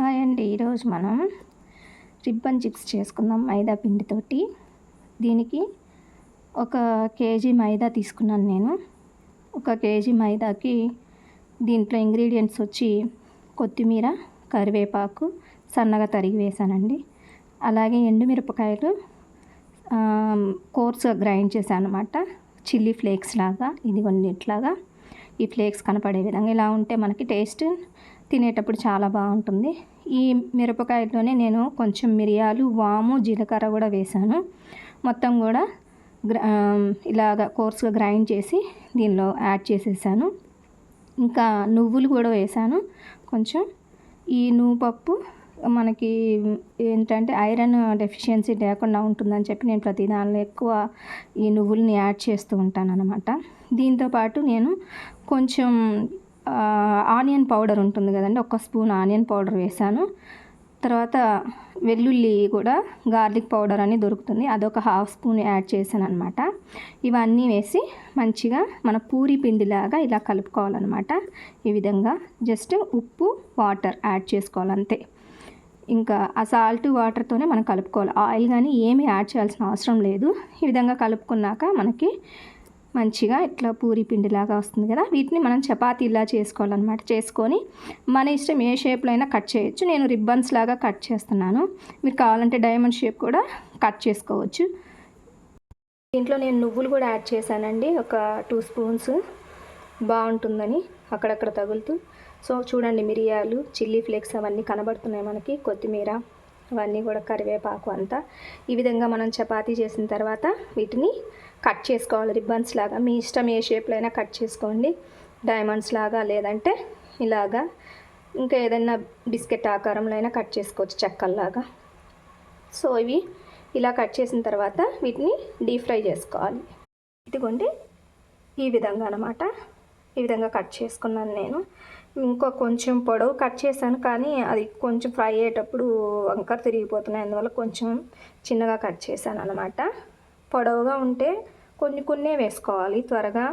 Hi అండి. ఈరోజు మనం రిబ్బన్ చిప్స్ చేసుకుందాం మైదా పిండితోటి. దీనికి 1 కేజీ మైదా తీసుకున్నాను నేను. 1 కేజీ మైదాకి దీంట్లో ఇంగ్రీడియంట్స్ వచ్చి కొత్తిమీర, కరివేపాకు సన్నగా తరిగి వేసానండి. అలాగే ఎండుమిరపకాయలు కోర్స్గా గ్రైండ్ చేశాను అన్నమాట. చిల్లీ ఫ్లేక్స్ లాగా, ఇదిగోండి ఇట్లాగా ఈ ఫ్లేక్స్ కనపడే విధంగా ఇలా ఉంటే మనకి టేస్ట్ తినేటప్పుడు చాలా బాగుంటుంది. ఈ మిరపకాయలోనే నేను కొంచెం మిరియాలు, వాము, జీలకర్ర కూడా వేసాను. మొత్తం కూడా ఇలాగ కోర్స్గా గ్రైండ్ చేసి దీనిలో యాడ్ చేసేసాను. ఇంకా నువ్వులు కూడా వేసాను కొంచెం. ఈ నువ్వుపప్పు మనకి ఏంటంటే ఐరన్ డెఫిషియన్సీ లేకుండా ఉంటుందని చెప్పి నేను ప్రతి దానిలో ఎక్కువ ఈ నువ్వుల్ని యాడ్ చేస్తూ ఉంటాను అన్నమాట. దీంతోపాటు నేను కొంచెం ఆనియన్ పౌడర్ ఉంటుంది కదండి, 1 స్పూన్ ఆనియన్ పౌడర్ వేసాను. తర్వాత వెల్లుల్లి కూడా గార్లిక్ పౌడర్ అని దొరుకుతుంది, అదొక 1/2 స్పూన్ యాడ్ చేశాను అనమాట. ఇవన్నీ వేసి మంచిగా మన పూరి పిండిలాగా ఇలా కలుపుకోవాలన్నమాట. ఈ విధంగా జస్ట్ ఉప్పు, వాటర్ యాడ్ చేసుకోవాలంతే. ఇంకా ఆ సాల్ట్ వాటర్తోనే మనం కలుపుకోవాలి. ఆయిల్ కానీ ఏమీ యాడ్ చేయాల్సిన అవసరం లేదు. ఈ విధంగా కలుపుకున్నాక మనకి మంచిగా ఇట్లా పూరి పిండిలాగా వస్తుంది కదా. వీటిని మనం చపాతీలా చేసుకోవాలన్నమాట. చేసుకొని మన ఇష్టం ఏ షేప్లో అయినా కట్ చేయొచ్చు. నేను రిబ్బన్స్ లాగా కట్ చేస్తున్నాను. మీరు కావాలంటే డైమండ్ షేప్ కూడా కట్ చేసుకోవచ్చు. దీంట్లో నేను నువ్వులు కూడా యాడ్ చేశానండి, ఒక 2 స్పూన్స్, బాగుంటుందని అక్కడక్కడ తగులుతూ. సో చూడండి, మిరియాలు, చిల్లీ ఫ్లేక్స్ అవన్నీ కనబడుతున్నాయి మనకి, కొత్తిమీర అవన్నీ కూడా, కరివేపాకు అంతా. ఈ విధంగా మనం చపాతీ చేసిన తర్వాత వీటిని కట్ చేసుకోవాలి రిబ్బన్స్ లాగా. మీ ఇష్టం ఏ షేప్లో అయినా కట్ చేసుకోండి, డైమండ్స్ లాగా లేదంటే ఇలాగా ఇంకా ఏదైనా బిస్కెట్ ఆకారంలో అయినా కట్ చేసుకోవచ్చు, చెక్కల్లాగా. సో ఇవి ఇలా కట్ చేసిన తర్వాత వీటిని డీప్ ఫ్రై చేసుకోవాలి. ఇదిగోండి ఈ విధంగా అన్నమాట. ఈ విధంగా కట్ చేసుకున్నాను నేను. ఇంకో కొంచెం పొడవు కట్ చేశాను, కానీ అది కొంచెం ఫ్రై అయ్యేటప్పుడు వంకర తిరిగిపోతున్నాయి, అందువల్ల కొంచెం చిన్నగా కట్ చేశాను అన్నమాట. పొడవుగా ఉంటే కొన్ని వేసుకోవాలి, త్వరగా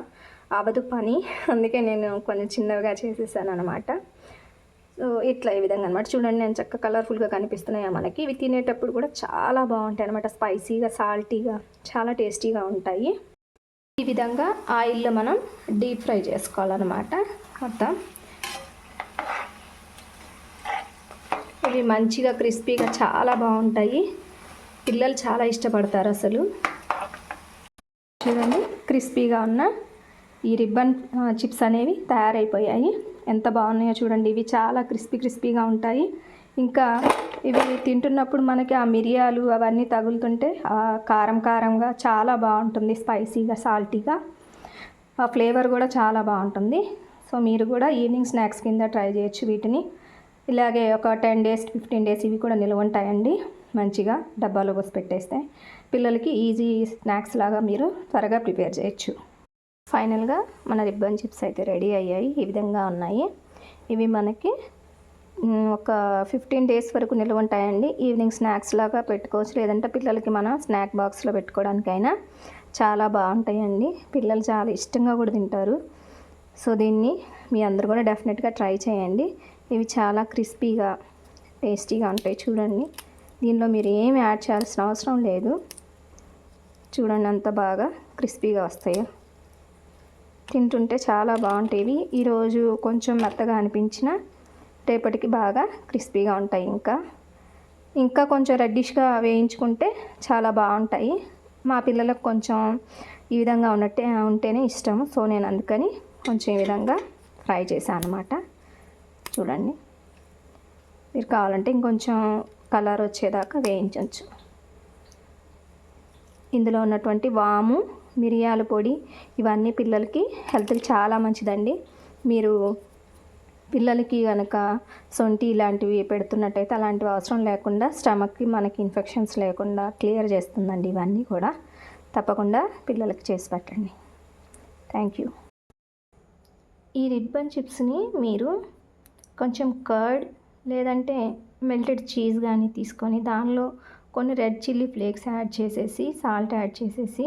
అవదు పని, అందుకే నేను కొంచెం చిన్నగా చేసేసాను అనమాట. సో ఇట్లా ఈ విధంగా అనమాట. చూడండి, నేను చక్కగా కలర్ఫుల్గా కనిపిస్తున్నాయా మనకి. ఇవి తినేటప్పుడు కూడా చాలా బాగుంటాయి అనమాట. స్పైసీగా, సాల్టీగా, చాలా టేస్టీగా ఉంటాయి. ఈ విధంగా ఆయిల్లో మనం డీప్ ఫ్రై చేసుకోవాలన్నమాట మొత్తం. ఇవి మంచిగా క్రిస్పీగా చాలా బాగుంటాయి, పిల్లలు చాలా ఇష్టపడతారు అసలు. చూడండి, క్రిస్పీగా ఉన్న ఈ రిబ్బన్ చిప్స్ అనేవి తయారైపోయాయి. ఎంత బాగున్నాయో చూడండి. ఇవి చాలా క్రిస్పీగా ఉంటాయి. ఇంకా ఇవి తింటున్నప్పుడు మనకి ఆ మిరియాలు అవన్నీ తగులుతుంటే కారంగా చాలా బాగుంటుంది, స్పైసీగా, సాల్టీగా. ఆ ఫ్లేవర్ కూడా చాలా బాగుంటుంది. సో మీరు కూడా ఈవినింగ్ స్నాక్స్ కింద ట్రై చేయొచ్చు వీటిని. ఇలాగే ఒక 10 days 15 days ఇవి కూడా నిల్వ ఉంటాయండి. మంచిగా డబ్బాలో పోసి పెట్టేస్తే పిల్లలకి ఈజీ స్నాక్స్ లాగా మీరు త్వరగా ప్రిపేర్ చేయొచ్చు. ఫైనల్గా మన రిబ్బన్ చిప్స్ అయితే రెడీ అయ్యాయి. ఈ విధంగా ఉన్నాయి. ఇవి మనకి ఒక 15 days వరకు నిల్వ ఉంటాయండి. ఈవినింగ్ స్నాక్స్ లాగా పెట్టుకోవచ్చు, లేదంటే పిల్లలకి మన స్నాక్ బాక్స్లో పెట్టుకోవడానికైనా చాలా బాగుంటాయండి. పిల్లలు చాలా ఇష్టంగా కూడా తింటారు. సో దీన్ని మీ అందరూ కూడా డెఫినెట్గా ట్రై చేయండి. ఇవి చాలా క్రిస్పీగా, టేస్టీగా ఉంటాయి. చూడండి, దీనిలో మీరు ఏమి యాడ్ చేయాల్సిన అవసరం లేదు. చూడండి అంత బాగా క్రిస్పీగా వస్తాయి. తింటుంటే చాలా బాగుంటాయి. ఈరోజు కొంచెం మెత్తగా అనిపించిన రేపటికి బాగా క్రిస్పీగా ఉంటాయి. ఇంకా కొంచెం రెడ్డిష్గా వేయించుకుంటే చాలా బాగుంటాయి. మా పిల్లలకు కొంచెం ఈ విధంగా ఉంటేనే ఇష్టం. సో నేను అందుకని కొంచెం ఈ విధంగా ఫ్రై చేశాను అన్నమాట. చూడండి, మీరు కావాలంటే ఇంకొంచెం కలర్ వచ్చేదాకా వేయించవచ్చు. ఇందులో ఉన్నటువంటి వాము, మిరియాల పొడి ఇవన్నీ పిల్లలకి హెల్త్కి చాలా మంచిదండి. మీరు పిల్లలకి కనుక సొంటి ఇలాంటివి పెడుతున్నట్టయితే అలాంటివి అవసరం లేకుండా స్టమక్కి మనకి ఇన్ఫెక్షన్స్ లేకుండా క్లియర్ చేస్తుందండి. ఇవన్నీ కూడా తప్పకుండా పిల్లలకి చేసి పెట్టండి. Thank you. ఈ రిబ్బన్ చిప్స్ని మీరు కొంచెం కర్డ్ లేదంటే మెల్టెడ్ చీజ్ కానీ తీసుకొని దానిలో కొన్ని రెడ్ చిల్లీ ఫ్లేక్స్ యాడ్ చేసేసి, సాల్ట్ యాడ్ చేసేసి,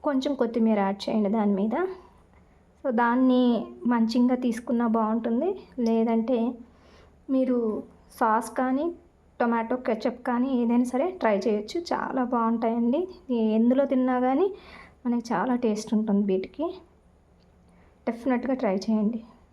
కొంచెం కొత్తిమీర యాడ్ చేయండి దాని మీద. సో దాన్ని మంచిగా తీసుకున్నా బాగుంటుంది, లేదంటే మీరు సాస్ కానీ టొమాటో కెచప్ కానీ ఏదైనా సరే ట్రై చేయొచ్చు. చాలా బాగుంటాయండి. ఎందులో తిన్నా కానీ మనకి చాలా టేస్ట్ ఉంటుంది వీటికి. డెఫినెట్గా ట్రై చేయండి.